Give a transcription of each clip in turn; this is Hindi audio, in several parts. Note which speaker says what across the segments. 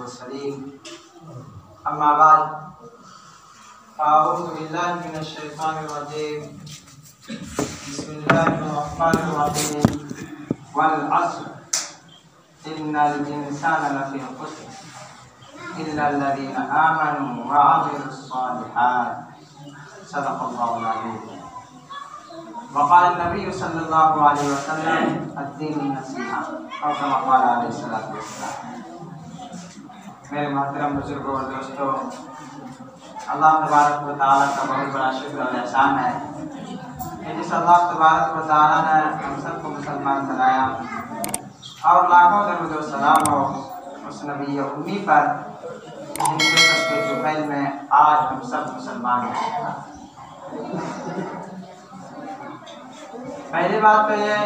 Speaker 1: मुरसलीन अम्मा बाद अऊज़ु बिल्लाहि मिनश शैतानिर रजीम बिस्मिल्लाहिर रहमानिर रहीम वल अस्र इन्नल इंसाना लफ़ी खुस्र इल्लल लज़ीना आमनू व अमिलुस सालिहात सदक़ल्लाहुल अज़ीम। वक़ाल नबी सल्लल्लाहु अलैहि वसल्लम अद्दीन नसीहा और कमा क़ाल अलैहिस्सलातु वस्सलाम। मेरे मोहतरम बुजुर्गों और दोस्तों, अल्लाह तबारक व तआला का बहुत बड़ा शुक्र और एहसान है कि जिस अल्लाह तबारक व तआला ने हम सबको मुसलमान बनाया और लाखों दरूद व सलाम हो उस नबी उम्मी पर जिनके सबके जुबैल में आज हम सब मुसलमान हैं। पहली बात तो ये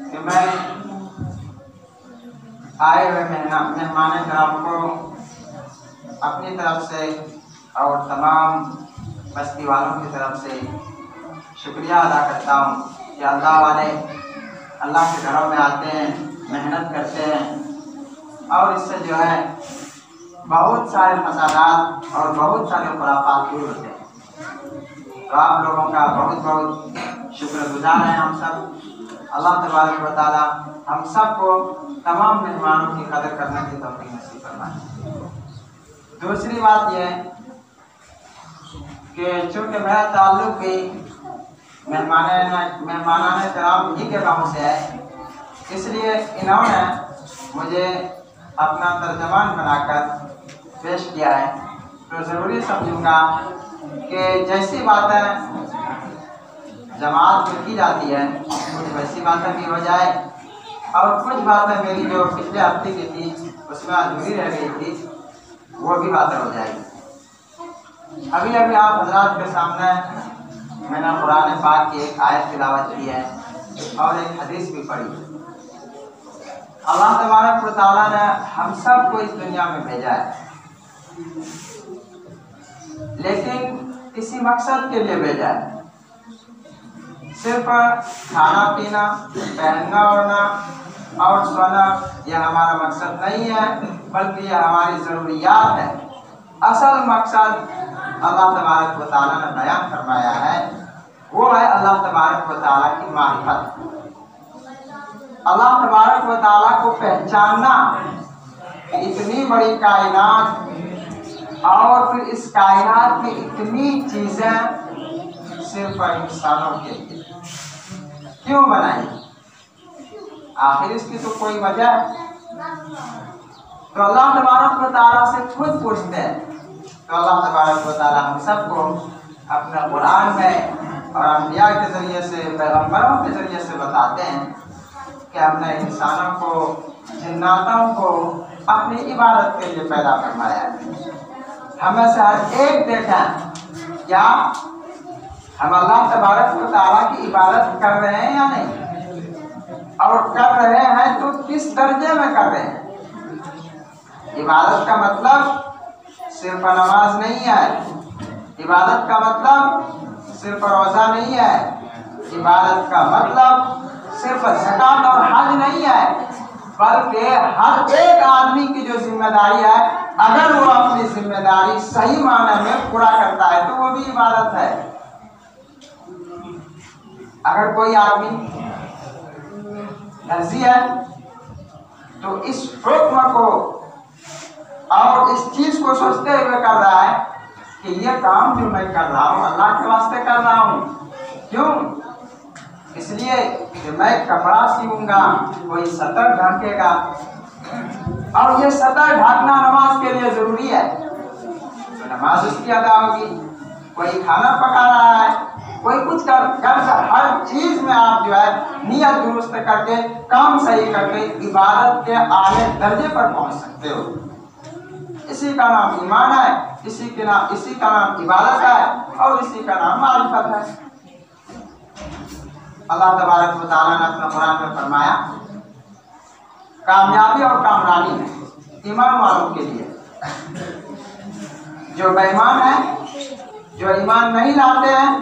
Speaker 1: कि मैं आए हुए मेहमान कराम को अपनी तरफ से और तमाम बस्ती वालों की तरफ से शुक्रिया अदा करता हूँ कि अल्लाह वाले अल्लाह के घरों में आते हैं, मेहनत करते हैं और इससे जो है बहुत सारे फसादात और बहुत सारे खुराफात दूर होते हैं। तो आप लोगों का बहुत बहुत शुक्रगुजार हैं हम सब। अल्लाह तबारक व तआला हम सबको तमाम मेहमानों की कदर करने की तौफीक नसीब फरमाए। दूसरी बात यह कि चूँकि मेरा ताल्लुक भी मेहमानाने कराम ही के गाँव से है, इसलिए इन्होंने मुझे अपना तर्जमान बनाकर पेश किया है। तो ज़रूरी समझूंगा कि जैसी बातें जमात में की जाती है कुछ वैसी बातें भी हो जाए और कुछ बातें मेरी जो पिछले हफ्ते की थी उसमें अधूरी रह गई थी वो भी बातें हो जाएगी। अभी अभी आप हजरात के सामने मैंने कुरान पाक की एक आयत तिलावत की है और एक हदीस भी पढ़ी। अल्लाह तबारक व तआला ने हम सब को इस दुनिया में भेजा है, लेकिन किसी मकसद के लिए भेजा है। सिर्फ खाना पीना, पहनना ओढ़ना और सोना यह हमारा मकसद नहीं है, बल्कि यह हमारी ज़रूरियात है। असल मकसद अल्लाह तबारक व तआला ने बयान फरमाया है, वो है अल्लाह तबारक व तआला की मारिफत। अल्लाह तबारक व तआला को पहचानना कि इतनी बड़ी कायनात और फिर इस कायनात में इतनी चीज़ें सिर्फ इंसानों के लिए क्यों बनाई, आखिर इसकी तो कोई वजह है। तो अल्लाह तबारक व तआला से खुद पूछते हैं। तो अल्लाह तबारक व तआला हम सबको अपने कुरान में और अंबिया के ज़रिए से, पैगम्बरों के ज़रिए से बताते हैं कि हमने इंसानों को, जिन्नातों को अपनी इबादत के लिए पैदा फरमाया है। हमें से हर एक देखें क्या हम अल्लाह तबारक व तआला की इबादत कर रहे हैं या नहीं, और कर रहे हैं तो किस दर्जे में कर रहे हैं। इबादत का मतलब सिर्फ नमाज नहीं है, इबादत का मतलब सिर्फ रोज़ा नहीं है, इबादत का मतलब सिर्फ ज़कात और हज नहीं है, बल्कि हर एक आदमी की जो जिम्मेदारी है, अगर वो अपनी जिम्मेदारी सही मायने में पूरा करता है तो वो भी इबादत है। अगर कोई आदमी दर्जी है तो इस हुक्म को और इस चीज़ को सोचते हुए कर रहा है कि ये काम जो मैं कर रहा हूँ अल्लाह के वास्ते कर रहा हूँ। क्यों? इसलिए कि मैं कपड़ा सीऊंगा, कोई सतर ढकेगा और ये सतर ढकना नमाज के लिए ज़रूरी है, तो नमाज उसकी अदा होगी। कोई खाना पका रहा है, कोई कुछ कर हर चीज़ में आप जो है नियत दुरुस्त करके, काम सही करके इबादत के आले दर्जे पर पहुंच सकते हो। इसी का नाम ईमान है, इसी का नाम इबादत है और इसी का नाम मारिफत है। अल्लाह तबारक व तआला ने अपने कुरान में फरमाया, कामयाबी और कामरानी है ईमान वालों के लिए। जो बेईमान है, जो ईमान नहीं लाते हैं,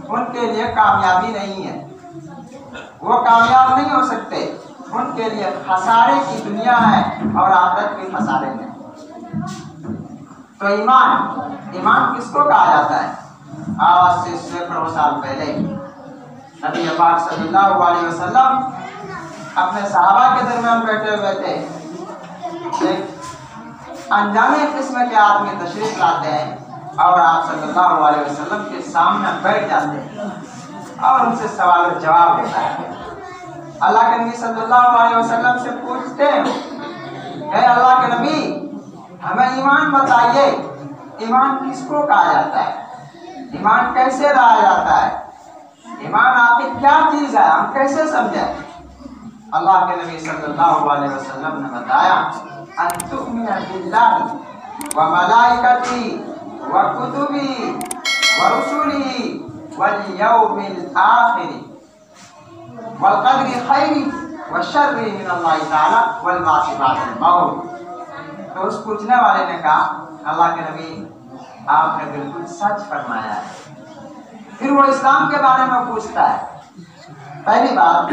Speaker 1: उनके लिए कामयाबी नहीं है, वो कामयाब नहीं हो सकते। उनके लिए खसारे की दुनिया है और आखिरत भी खसारे में। तो ईमान किसको कहा जाता है? आज से सैकड़ों साल पहले नबी पाक सल्लल्लाहु अलैहि वसल्लम अपने सहाबा के दरमियान बैठे हुए थे। एक अनजाने किस्म के आदमी तशरीफ लाते हैं और आप सल्लल्लाहु अलैहि वसल्लम के सामने बैठ जाते हैं और उनसे सवाल और जवाब होता है। अल्लाह के नबी सल्लल्लाहु अलैहि वसल्लम से पूछते हैं, हे अल्लाह के नबी, हमें ईमान बताइए, ईमान किसको कहा जाता है? ईमान कैसे रहा जाता है? ईमान आखिर क्या चीज है, हम कैसे समझें? अल्लाह के नबी सल्लल्लाहु अलैहि वसल्लम ने बताया, अन तु'मिना बिल्लाहि व मलाइकतिही व कुतुबिही व रुसुलिही वल यौमिल आखिर वल क़द्रि खैरि व शर्रि मिनल्लाहि तआला वल बाअस बअदल मौत। तो उस पूछने वाले ने कहा, अल्लाह के नबी, आपने बिल्कुल सच फरमाया है। फिर वो इस्लाम के बारे में पूछता है। पहली बात,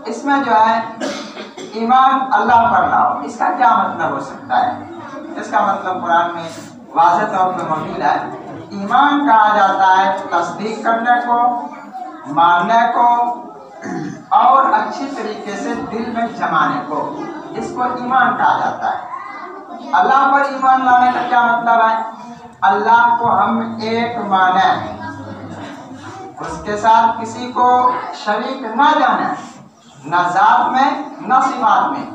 Speaker 1: इसमें जो है ईमान अल्लाह पर लाओ, इसका क्या मतलब हो सकता है? इसका मतलब कुरान में वाज़ेह तौर पर मौजूद है। ईमान कहा जाता है तस्दीक करने को, मानने को और अच्छी तरीके से दिल में जमाने को, इसको ईमान कहा जाता है। अल्लाह पर ईमान लाने का क्या मतलब है? अल्लाह को हम एक माने, उसके साथ किसी को शरीक न जाने, न जात में न सिफात में।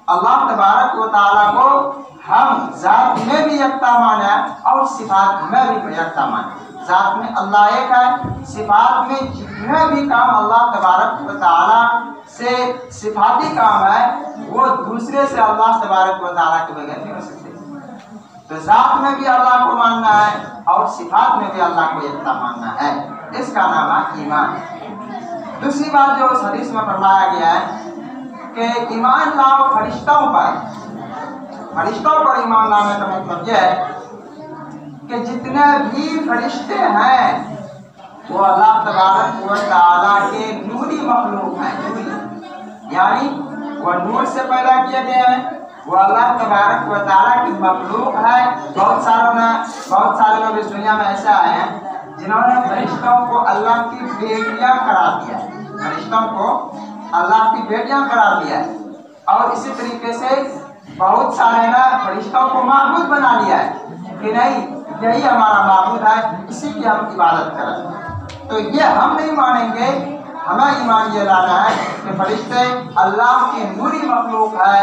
Speaker 1: अल्लाह तबारक व तआला को हम जात में भी यकता माने और सिफात में भी यकता माने। जात में अल्लाह एक है, सिफात में जितने भी काम अल्लाह तबारक व तआला से सिफाती काम है वो दूसरे से अल्लाह तबारक व तआला के बगैर नहीं हो सकते। तो जात में भी अल्लाह को मानना है और सिफात में भी अल्लाह को यकता मानना है, इसका नाम है ईमान। दूसरी बात जो उस हदीस में फरमाया गया है कि ईमान लाओ फरिश्तों पर। फरिश्तों पर ईमान लाने का मतलब यह है कि जितने भी फरिश्ते हैं वो अल्लाह तबारक व तआला के नूरी मखलूक हैं, नूरी यानी वो नूर से पैदा किए गए हैं, वो अल्लाह तबारक व तआला की मखलूक है। बहुत सारे लोग इस दुनिया में ऐसे आए हैं जिन्होंने फरिश्तों को अल्लाह की बेटियां करार दिया, फरिश्तों को अल्लाह की बेटियां करार दिया है। और इसी तरीके से बहुत सारे ने फरिश्तों को माबूद बना लिया है कि नहीं, यही हमारा माबूद है, इसी की हम इबादत करें। तो ये हम नहीं मानेंगे। हमें ईमान ये लाना है कि फरिश्ते अल्लाह की नूरी मखलूक है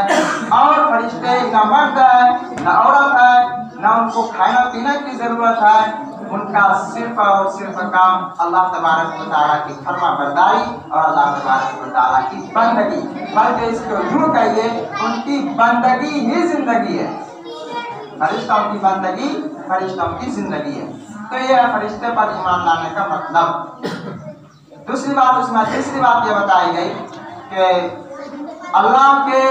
Speaker 1: और फरिश्ते न मर्द है न औरत है, न उनको खाना पीने की जरूरत है। उनका सिर्फ और सिर्फ काम अल्लाह तबारक व तआला की फरमाबरदारी और अल्लाह तबारक व तआला की बंदगी, बल्कि इसको यूं कहिए उनकी बंदगी ही जिंदगी है। फरिश्तों की बंदगी फरिश्तों की जिंदगी है। तो ये है फरिश्ते पर ईमान लाने का मतलब। दूसरी बात, उसमें तीसरी बात ये बताई गई कि अल्लाह के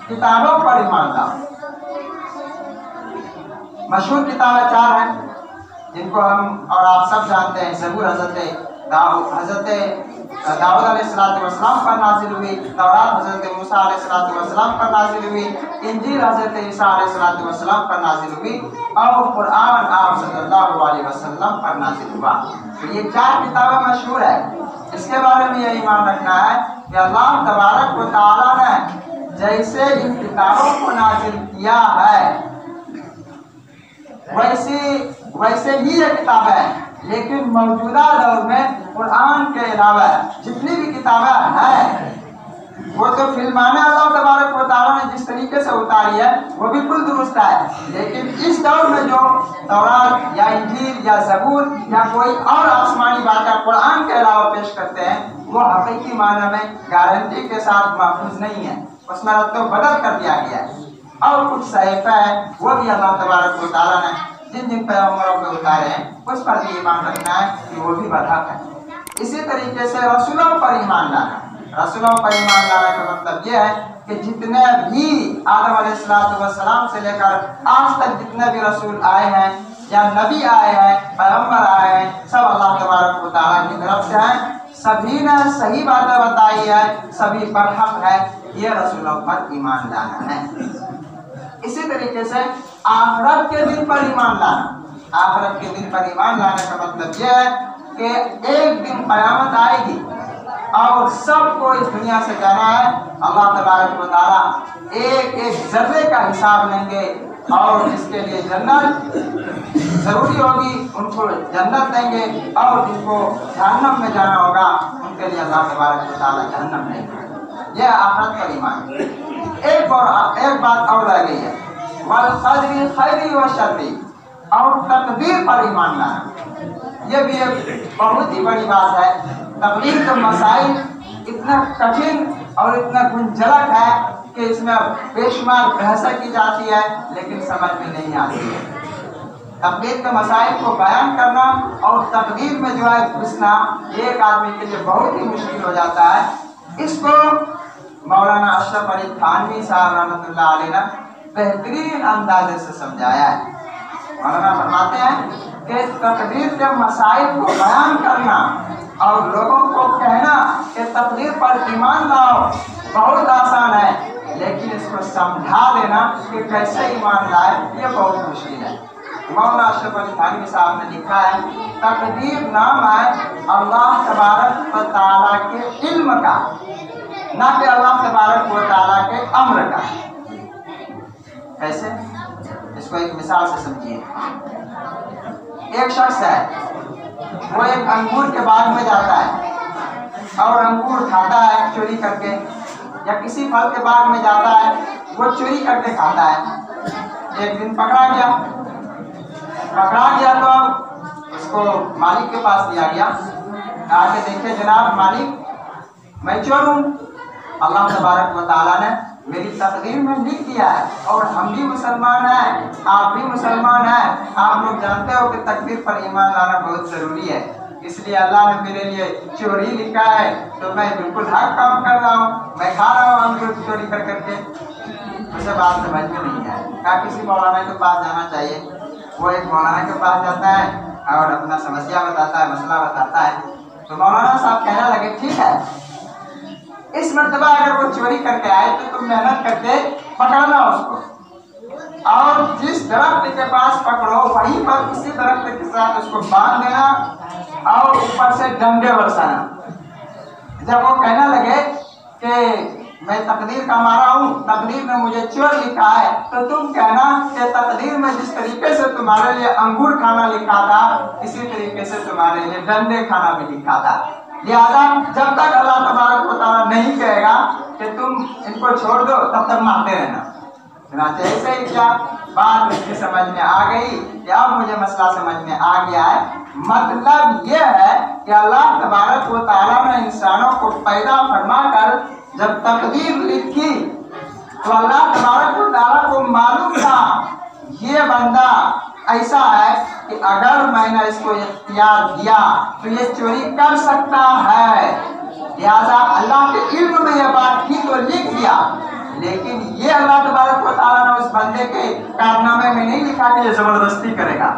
Speaker 1: किताबों पर ईमान लाओ। मशहूर किताबें 4 हैं जिनको हम और आप सब जानते हैं। ज़बूर हज़रत दाऊद अलैहिस्सलाम पर नाजिल हुई, तौरात हज़रत मूसा अलैहिस्सलाम पर नाजिल हुई, इंजील हज़रत ईसा अलैहिस्सलाम पर नाजिल हुई और कुरान आप सल्लल्लाहु अलैहि वसल्लम पर नाजिल हुआ। तो ये 4 किताबें मशहूर है। इसके बारे में यह ईमान रखना है कि अल्लाह तबारक व तआला ने जैसे इन किताबों को नाजिल किया है वैसे ही ये किताब है, लेकिन मौजूदा दौर में कुरान के अलावा जितनी भी किताबें हैं वो तो फिल्माने अल्लाह तबारक व तआला ने जिस तरीके से उतारी है वो बिल्कुल दुरुस्त है। लेकिन इस दौर में जो तौरात या इंजील या ज़बूर या कोई और आसमानी बातें कुरान के अलावा पेश करते हैं वो हकीकी माने में गारंटी के साथ महफूज नहीं है, उसमें तो बदल कर दिया गया है। और कुछ सहीफे हैं वो भी अल्लाह तबारक व तआला ने जिन जिन पैगंबरों पे उतारे हैं उस पर भी ईमान रखना है कि वो भी बरहक है। इसी तरीके से रसूलों पर ईमान लाना। रसूलों पर ईमान लाने का मतलब ये है कि जितने भी आदम अलैहिस्सलाम से लेकर आज तक जितने भी रसूल आए हैं या नबी आए हैं, पैगंबर आए हैं, सब अल्लाह तबारक व तआला की तरफ से हैं। सभी ने सही बातें बताई है, सभी पर हक है, ये रसूलों पर ईमान लाना है। इसी तरीके से आखिरत के दिन पर ईमान लाना। आखिरत के दिन पर ईमान लाने का मतलब यह है कि एक दिन क़यामत आएगी और सबको इस दुनिया से जाना है। अल्लाह तबारक व तआला एक एक जर्रे का हिसाब लेंगे और जिसके लिए जन्नत जरूरी होगी उनको जन्नत देंगे और जिनको जहन्नम में जाना होगा उनके लिए अल्लाह तबारक व तआला जहन्नम देंगे। यह आखिरत का ईमान। एक बात और रह गई है, वल क़द्रि खैरि व शर्रि, और तकदीर पर ईमान लाना। यह भी एक बहुत ही बड़ी बात है। तकदीर के मसाइल इतना कठिन और इतना गुंजलक है कि इसमें बेशुमार बहसें की जाती है लेकिन समझ में नहीं आती है। तकदीर के मसाइल को बयान करना और तकदीर में जो है घुसना एक आदमी के लिए बहुत ही मुश्किल हो जाता है। इसको मौलाना अशरफ अली थानवी साहब रहमतुल्लाह अलैह ने बेहतरीन अंदाजे से समझाया है। मौलाना फरमाते हैं कि तकदीर के मसाइल को बयान करना और लोगों को कहना कि तकदीर पर ईमान लाओ बहुत आसान है, लेकिन इसको समझा देना कि कैसे ईमान लाए ये बहुत मुश्किल है। मौलाना अशरफ अली थानवी साहब ने लिखा है, तकदीर नाम है अल्लाह तबारक व तआला के इल्म का, ना कि अल्लाह तबारक व तआला के अम्र का। कैसे? इसको एक मिसाल से समझिए। एक शख्स है, वो एक अंगूर के बाग में जाता है और अंगूर खाता है चोरी करके, या किसी फल के बाग में जाता है वो चोरी करके खाता है। एक दिन पकड़ा गया तो उसको मालिक के पास लिया गया। आके देखे, जनाब मालिक मैं चोर हूँ, अल्लाह तबारक व तआला ने मेरी तकदीर में लिख दिया है और हम भी मुसलमान हैं, आप भी मुसलमान हैं। आप लोग जानते हो कि तकदीर पर ईमान लाना बहुत ज़रूरी है, इसलिए अल्लाह ने मेरे लिए चोरी लिखा है तो मैं बिल्कुल हक काम कर रहा हूँ, मैं खा रहा हूँ अंगूर चोरी कर करके। उसे बात समझ में नहीं है। कहा किसी मौलाना के पास जाना चाहिए। वो एक मौलाना के पास जाता है और अपना समस्या बताता है, मसला बताता है। तो मौलाना साहब कहने लगे, ठीक है इस मर्तबा अगर वो चोरी करके आए तो तुम मेहनत करके पकड़ना उसको, और जिस दरख्त के पास पकड़ो वहीं पर उसी दरख्त के साथ उसको बांध देना और ऊपर से डंडे बरसाना। जब वो कहने लगे कि मैं तकदीर का मारा हूँ, तकदीर ने मुझे चोर लिखा है, तो तुम कहना कि तकदीर में जिस तरीके से तुम्हारे लिए अंगूर खाना लिखा था इसी तरीके से तुम्हारे लिए डंडे खाना भी लिखा था। लिहाजा जब तक अल्लाह तबारक व तआला नहीं कहेगा कि तुम इनको छोड़ दो तब तक मारते रहना। ऐसे ही क्या बात मुझे समझ में आ गई कि अब मुझे मसला समझ में आ गया है। मतलब यह है कि अल्लाह तबारक व तआला ने इंसानों को पैदा फरमा कर जब तकदीर लिखी तो अल्लाह तबारक व तआला को मालूम था ये बंदा ऐसा है कि अगर मैंने इसको इख्तियार दिया तो ये चोरी कर सकता है। लिहाजा अल्लाह के इल्म में यह बात थी तो लिख दिया, लेकिन ये अल्लाह तबारक व तआला ने उस बंदे के कारनामे में नहीं लिखा कि ये जबरदस्ती करेगा।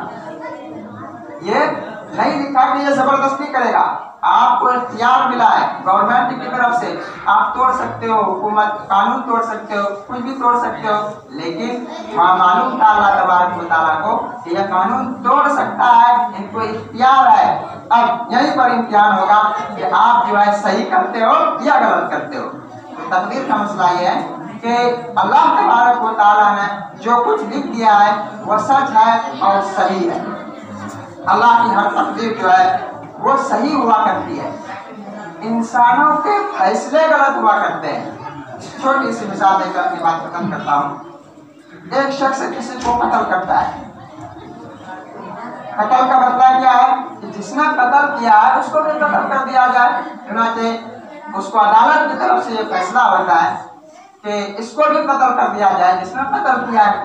Speaker 1: ये नहीं लिखा कि ये जबरदस्ती करेगा। आपको इख्तियार मिला है गवर्नमेंट की तरफ से, आप तोड़ सकते हो, हुकूमत कानून तोड़ सकते हो, कुछ भी तोड़ सकते हो, लेकिन वहाँ मालूम था अल्लाह तबारक व तआला को कि यह कानून तोड़ सकता है, इनको इख्तियार है। अब यहीं पर इम्तिहान होगा कि आप जो है सही करते हो या गलत करते हो। तो तकदीर का मसला ये है कि अल्लाह तबारक व तआला ने जो कुछ लिख दिया है वह सच है और सही है। अल्लाह की हर तकदीर जो है वो सही हुआ करती है, इंसानों के फैसले गलत हुआ करते हैं। छोटी सी मिसाल देकर अपनी बात खत्म करता हूँ। एक शख्स किसी को कत्ल करता है। कत्ल का मतलब क्या है कि जिसने कत्ल किया है उसको भी कत्ल कर दिया जाए। चुनांचे उसको अदालत की तरफ से ये फैसला होता है कि इसको भी कत्ल कर दिया जाए जिसने कत्ल किया है।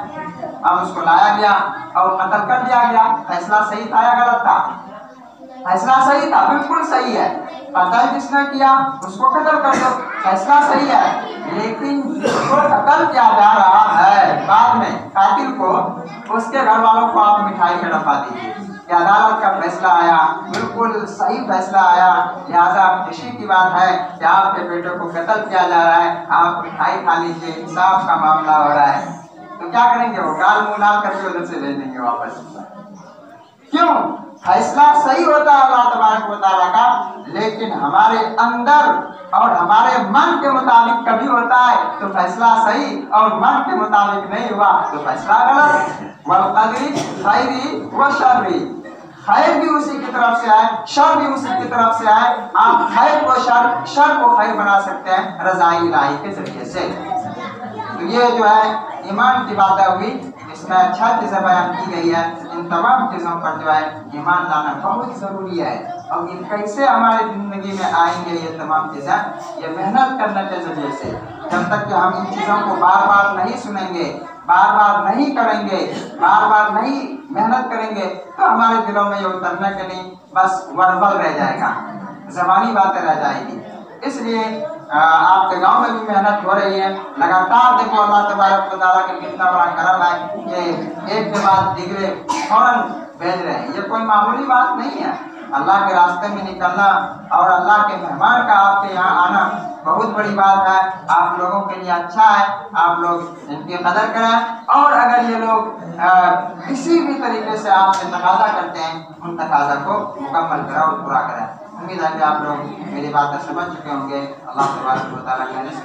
Speaker 1: अब उसको लाया गया और कत्ल कर दिया गया। फैसला सही था या गलत था? फैसला सही था, बिल्कुल सही है। कत्ल जिसने किया उसको कत्ल कर दो, फैसला सही है। लेकिन जिसको कत्ल किया जा रहा है बाद में कातिल को, उसके घर वालों को आप मिठाई का डब्बा दीजिए कि अदालत का फैसला आया, बिल्कुल सही फैसला आया, लिहाजा खुशी की बात है कि आपके बेटे को कत्ल किया जा रहा है, आप मिठाई खा लीजिए, इंसाफ का मामला हो रहा है। तो क्या करेंगे? वो गाल मुंह लाल करके उधर से भेज देंगे वापस। क्यों? फैसला सही होता है अल्लाह तबारक व तआला का, लेकिन हमारे अंदर और हमारे मन के मुताबिक कभी होता है तो फैसला सही, और मन के मुताबिक नहीं हुआ तो फैसला गलत। वल क़दरी खैरी व शर्री, खैर भी उसी की तरफ से आए, शर भी उसी की तरफ से आए। आप खैर को शर, शर को खैर बना सकते हैं रज़ाई इलाही के जरिए से। तो ये जो है ईमान की बातें हुई, इसमें अच्छा चीज़ें बयान की गई है। इन तमाम चीज़ों पर जो है ईमान लाना बहुत ज़रूरी है। और ये कैसे हमारी ज़िंदगी में आएंगे ये तमाम चीज़ें? ये मेहनत करने के जरिए से। जब तक कि हम इन चीज़ों को बार बार नहीं सुनेंगे, बार बार नहीं करेंगे, बार बार नहीं मेहनत करेंगे, तो हमारे दिलों में ये उतरने के लिए बस वर्बल रह जाएगा, ज़बानी बातें रह जाएगी। इसलिए आपके गांव में भी मेहनत हो रही है लगातार। देखो अल्लाह तबारक व तआला के कितना बड़ा करम है कि एक के बाद दिगरे फौरन भेज रहे हैं। ये कोई मामूली बात नहीं है। अल्लाह के रास्ते में निकलना और अल्लाह के मेहमान का आपके यहाँ आना बहुत बड़ी बात है। आप लोगों के लिए अच्छा है, आप लोग इनकी कदर करें। और अगर ये लोग किसी भी तरीके से आपसे तकाजा करते हैं, उन तकाजा को मुकम्मल करें और पूरा करें। उम्मीद है कि आप लोग मेरी बातें समझ चुके होंगे। अल्लाह तबारक व तआला कहने से